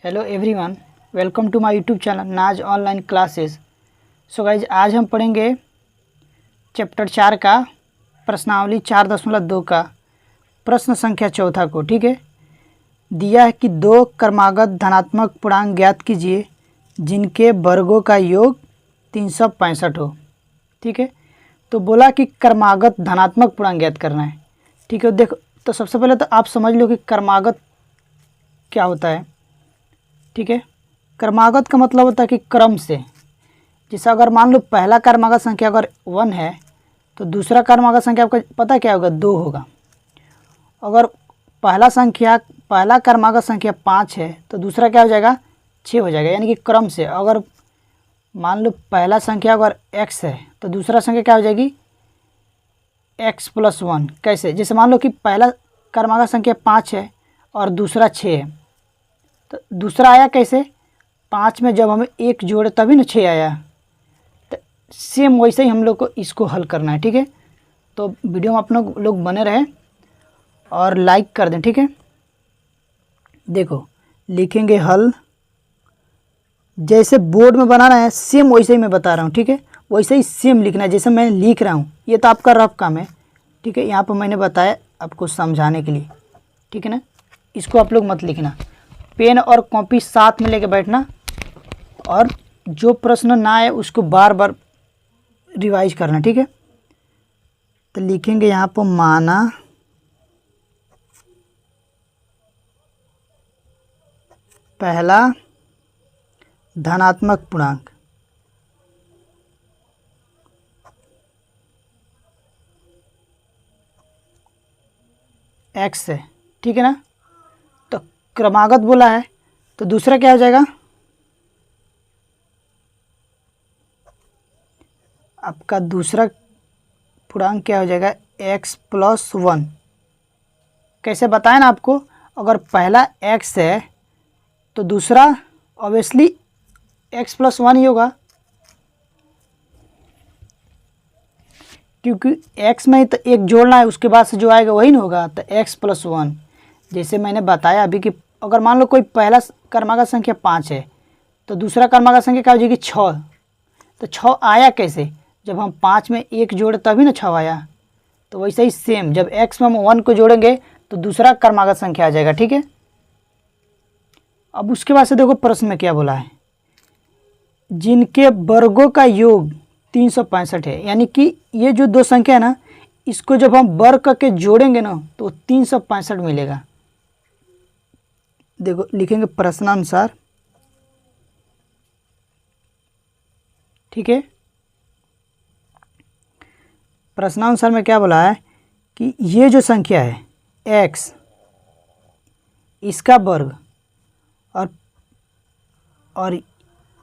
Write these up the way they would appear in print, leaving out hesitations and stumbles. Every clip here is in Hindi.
Hello everyone, welcome to my YouTube channel Naz online classes. So guys, आज हम पढ़ेंगे चैप्टर 4 का प्रश्नावली 4.2 का प्रश्न संख्या चौथा को। ठीक है, दिया है कि दो क्रमागत धनात्मक पूर्णांक ज्ञात कीजिए जिनके वर्गों का योग 365 हो। ठीक है, तो बोला कि क्रमागत धनात्मक पूर्णांक ज्ञात करना है। ठीक है, देखो तो सबसे पहले तो आप समझ लो कि क्रमागत क्या होता है। ठीक है, क्रमागत का मतलब होता है कि क्रम से। जैसे अगर मान लो पहला क्रमागत संख्या अगर 1 है तो दूसरा क्रमागत संख्या आपको पता क्या होगा, 2 होगा। अगर पहला क्रमागत संख्या 5 है तो दूसरा क्या हो जाएगा, 6 हो जाएगा, यानी कि क्रम से। अगर मान लो पहला संख्या अगर x है तो दूसरा संख्या क्या हो जाएगी, x+1। कैसे, जैसे मान लो कि पहला क्रमागत संख्या 5 है और दूसरा 6 है, तो दूसरा आया कैसे, 5 में जब हमें 1 जोड़े तभी ना 6 आया। तो सेम वैसे ही हम लोग को इसको हल करना है। ठीक है, तो वीडियो में अपने लोग बने रहें और लाइक कर दें। ठीक है, देखो लिखेंगे हल, जैसे बोर्ड में बनाना है सेम वैसे ही मैं बता रहा हूँ। ठीक है, वैसे ही सेम लिखना है जैसे मैं लिख रहा हूँ। ये तो आपका रफ काम है। ठीक है, यहाँ पर मैंने बताया आपको समझाने के लिए। ठीक है ना, इसको आप लोग मत लिखना। पेन और कॉपी साथ में लेके बैठना और जो प्रश्न ना आए उसको बार बार रिवाइज करना। ठीक है, तो लिखेंगे यहाँ पर माना पहला धनात्मक पूर्णांक x है। ठीक है ना, तो क्रमागत बोला है तो दूसरा क्या हो जाएगा, आपका दूसरा पूर्णांक क्या हो जाएगा, x+1। कैसे बताएं ना आपको, अगर पहला x है तो दूसरा ऑब्वियसली x+1 ही होगा, क्योंकि x में ही तो एक जोड़ना है, उसके बाद से जो आएगा वही ना होगा। तो x+1 जैसे मैंने बताया अभी कि अगर मान लो कोई पहला क्रमागत संख्या 5 है तो दूसरा क्रमागत संख्या क्या हो जाएगी, 6। तो 6 आया कैसे, जब हम 5 में 1 जोड़े तभी ना 6 आया। तो वैसे ही सेम जब x में हम 1 को जोड़ेंगे तो दूसरा क्रमागत संख्या आ जाएगा। ठीक है, अब उसके बाद से देखो प्रश्न में क्या बोला है, जिनके वर्गों का योग 365 है। यानी कि ये जो दो संख्या है ना, इसको जब हम वर्ग करके जोड़ेंगे ना तो 365 मिलेगा। देखो लिखेंगे प्रश्नानुसार। ठीक है, प्रश्नानुसार में क्या बोला है कि ये जो संख्या है x, इसका वर्ग और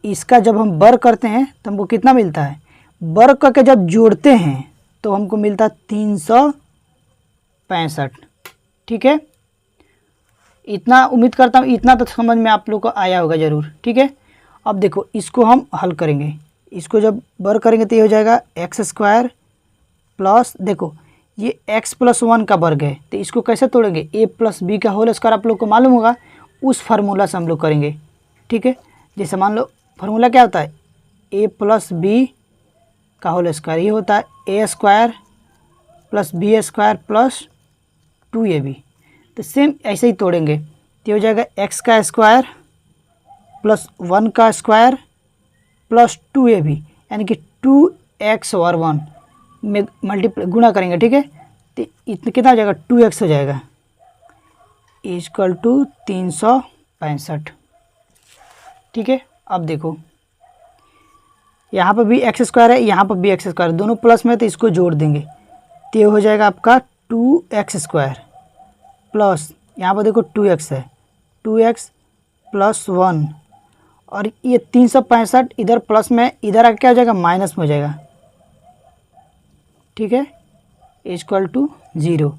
इसका जब हम वर्ग करते हैं तो हमको कितना मिलता है, वर्ग करके जब जोड़ते हैं तो हमको मिलता है 365। ठीक है, इतना उम्मीद करता हूँ, इतना तो समझ में आप लोग को आया होगा ज़रूर। ठीक है, अब देखो इसको हम हल करेंगे। इसको जब वर्ग करेंगे तो ये हो जाएगा x² प्लस, देखो ये x+1 का वर्ग है तो इसको कैसे तोड़ेंगे, a+b का होल स्क्वायर आप लोग को मालूम होगा, उस फार्मूला से हम लोग करेंगे। ठीक है, जैसे मान लो फार्मूला क्या होता है, a+b का होल स्क्वायर, ये होता है a² + b² + 2ab। तो सेम ऐसे ही तोड़ेंगे तो हो जाएगा x² + 1 का स्क्वायर + 2ab, यानी कि 2x और 1 में मल्टीप्लाई गुणा करेंगे। ठीक है, तो इतना कितना हो जाएगा, 2x हो जाएगा, = 365। ठीक है, अब देखो यहाँ पर भी x² है, यहाँ पर भी x², दोनों प्लस में तो इसको जोड़ देंगे तो ये हो जाएगा आपका 2x² प्लस, यहाँ पर देखो 2x है, 2x + 1 और ये 365 इधर प्लस में, इधर आके क्या हो जाएगा, माइनस में हो जाएगा। ठीक है, = 0।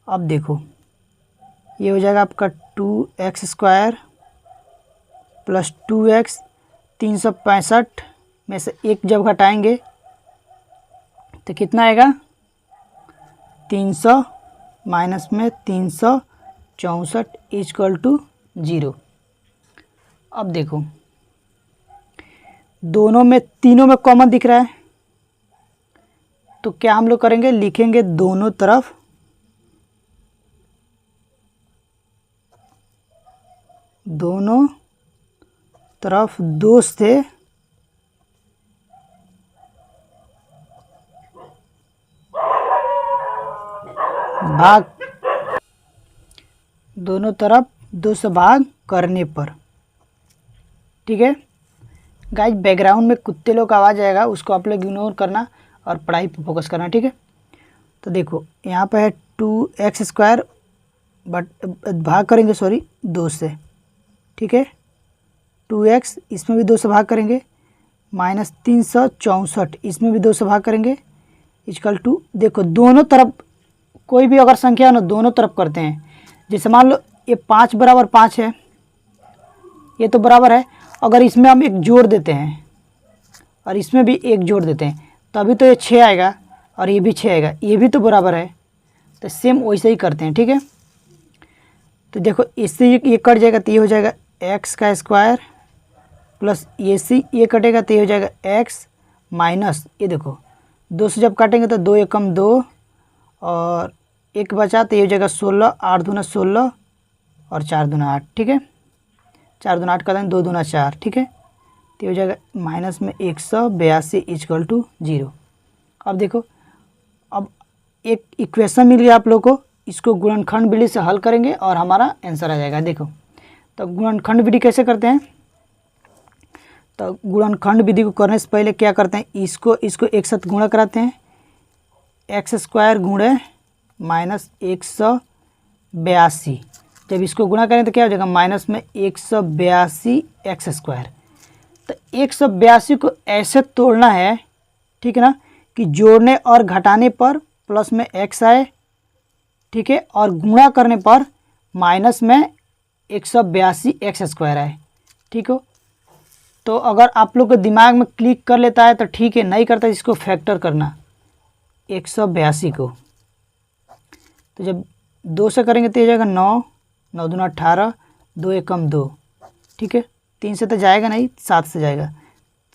अब देखो ये हो जाएगा आपका 2x² + 2x, 365 में से एक जब घटाएंगे तो कितना आएगा, 300 माइनस में 364 = 0। अब देखो दोनों में तीनों में कॉमन दिख रहा है, तो क्या हम लोग करेंगे, लिखेंगे दोनों तरफ दो से भाग, दोनों तरफ 2 से भाग करने पर। ठीक है गाइज, बैकग्राउंड में कुत्ते लोग का आवाज़ आएगा, उसको आप लोग इग्नोर करना और पढ़ाई पर फोकस करना। ठीक है, तो देखो यहाँ पे है 2x², बट भाग करेंगे 2 से। ठीक है, 2x इसमें भी 2 से भाग करेंगे, -364 इसमें भी 2 से भाग करेंगे, इक्वल टू, देखो दोनों तरफ कोई भी अगर संख्या है ना दोनों तरफ करते हैं। जैसे मान लो ये 5 बराबर 5 है, ये तो बराबर है, अगर इसमें हम एक जोड़ देते हैं और इसमें भी एक जोड़ देते हैं तभी तो ये 6 आएगा और ये भी 6 आएगा, ये भी तो बराबर है। तो सेम वैसे ही करते हैं। ठीक है, तो देखो इससे ये कट जाएगा तो ये हो जाएगा x² प्लस ये कटेगा तो ये हो जाएगा x माइनस, ये देखो 2 से जब काटेंगे तो 2 एकम 2 और 1 बचा तो ये हो जाएगा 16, 8 दूना 16 और 4 दूना 8। ठीक है, 4 दूना 8 कर देंगे, 2 दूना 4। ठीक है, तो ये हो जाएगा माइनस में 182 इक्वल टू 0। अब देखो, अब एक इक्वेशन मिल गया आप लोगों को, इसको गुणनखंड विधि से हल करेंगे और हमारा आंसर आ जाएगा। देखो तो गुणनखंड विधि कैसे करते हैं, तो गुणनखंड विधि को करने से पहले क्या करते हैं, इसको एक साथ गुणा कराते हैं, x² गुणे -182। जब इसको गुणा करें तो क्या हो जाएगा, माइनस में 182 x²। तो 182 को ऐसे तोड़ना है, ठीक है ना, कि जोड़ने और घटाने पर प्लस में x आए, ठीक है, और गुणा करने पर माइनस में 182 x² आए। ठीक हो, तो अगर आप लोग को दिमाग में क्लिक कर लेता है तो ठीक है, नहीं करता इसको फैक्टर करना 182 को। तो जब 2 से करेंगे तो ये जाएगा 9, 9 दूना 18, 2 एकम 2। ठीक है, 3 से तो जाएगा नहीं, 7 से जाएगा,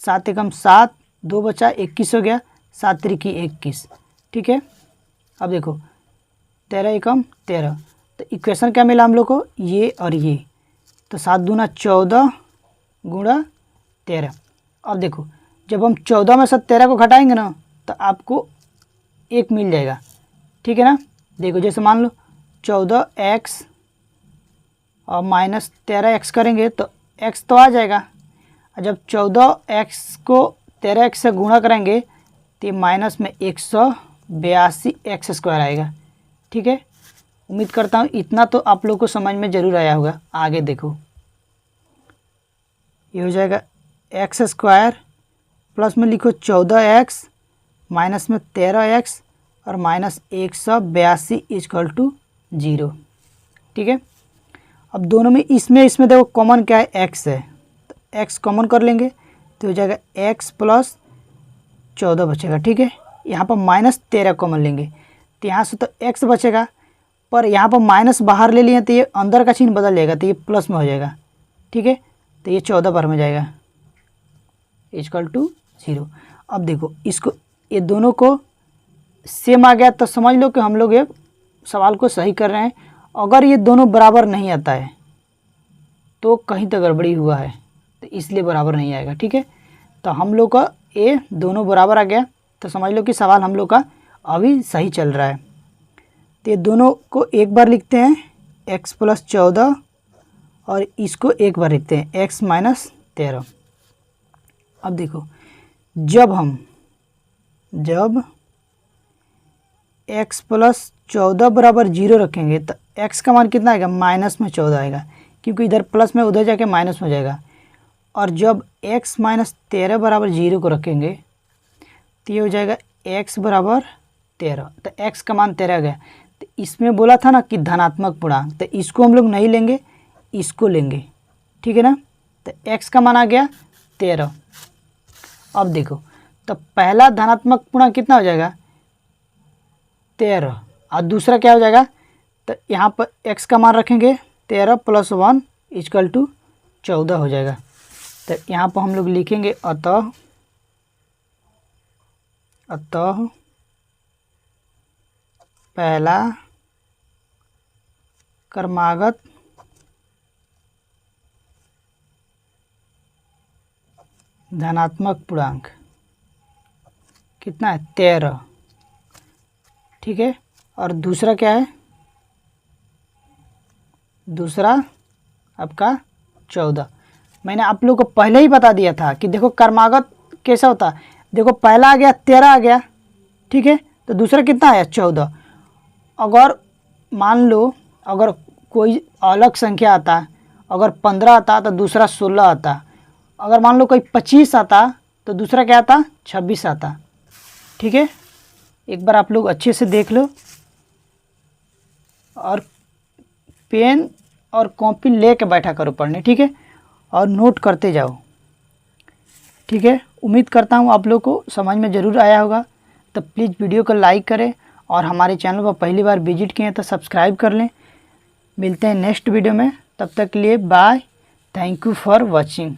7 एकम 7, 2 बचा 21 हो गया, 7 त्रिकी 21। ठीक है, अब देखो 13 एकम 13, तो इक्वेशन क्या मिला हम लोग को, ये और ये, तो 7 दूना 14 गुणा 13। अब देखो जब हम 14 में से 13 को घटाएंगे ना तो आपको 1 मिल जाएगा। ठीक है ना, देखो जैसे मान लो 14x और माइनस 13x करेंगे तो x तो आ जाएगा, और जब 14x को 13x से गुणा करेंगे तो ये माइनस में 182 x² आएगा। ठीक है, उम्मीद करता हूँ इतना तो आप लोग को समझ में ज़रूर आया होगा। आगे देखो, ये हो जाएगा x² प्लस में लिखो 14x माइनस में 13x और माइनस 182 इक्वल टू 0। ठीक है, अब दोनों में इसमें देखो कॉमन क्या है, x है, तो x कॉमन कर लेंगे तो हो जाएगा x प्लस 14 बचेगा। ठीक है, यहाँ पर माइनस 13 कॉमन लेंगे तो यहाँ से तो x बचेगा, पर यहाँ पर माइनस बाहर ले लिए तो ये अंदर का चिन्ह बदल जाएगा तो ये प्लस में हो जाएगा। ठीक है, तो ये 14 बार में जाएगा इक्वल टू 0। अब देखो इसको, ये दोनों को सेम आ गया तो समझ लो कि हम लोग ये सवाल को सही कर रहे हैं। अगर ये दोनों बराबर नहीं आता है तो कहीं तो गड़बड़ी हुआ है, तो इसलिए बराबर नहीं आएगा। ठीक है, तो हम लोग का ये दोनों बराबर आ गया तो समझ लो कि सवाल हम लोग का अभी सही चल रहा है। तो ये दोनों को एक बार लिखते हैं x प्लस 14 और इसको एक बार लिखते हैं x माइनस 13। अब देखो जब x प्लस 14 बराबर 0 रखेंगे तो x का मान कितना आएगा, माइनस में 14 आएगा, क्योंकि इधर प्लस में उधर जाके माइनस में हो जाएगा। और जब x माइनस 13 बराबर 0 को रखेंगे तो ये हो जाएगा x बराबर 13, तो x का मान 13 आ गया। तो इसमें बोला था ना कि धनात्मक पूर्णांक, तो इसको हम लोग नहीं लेंगे, इसको लेंगे। ठीक है ना, तो x का मान आ गया 13। अब देखो तो पहला धनात्मक पूर्णांक कितना हो जाएगा, 13, और दूसरा क्या हो जाएगा, तो यहाँ पर x का मान रखेंगे 13 प्लस 1 इक्वल टू 14 हो जाएगा। तो यहाँ पर हम लोग लिखेंगे अतः पहला क्रमागत धनात्मक पूर्णांक कितना है 13, ठीक है। और दूसरा क्या है, दूसरा आपका 14। मैंने आप लोग को पहले ही बता दिया था कि देखो क्रमागत कैसा होता है, देखो पहला आ गया 13 आ गया, ठीक है। तो दूसरा कितना आया 14। अगर मान लो अगर कोई अलग संख्या आता, अगर 15 आता तो दूसरा 16 आता, अगर मान लो कोई 25 आता तो दूसरा क्या आता 26 आता, ठीक है। एक बार आप लोग अच्छे से देख लो और पेन और कॉपी ले के बैठा करो पढ़ने, ठीक है, और नोट करते जाओ, ठीक है। उम्मीद करता हूँ आप लोग को समझ में ज़रूर आया होगा। तो प्लीज़ वीडियो को लाइक करें और हमारे चैनल को पहली बार विजिट किए तो सब्सक्राइब कर लें। मिलते हैं नेक्स्ट वीडियो में, तब तक के लिए bye, thank you for watching.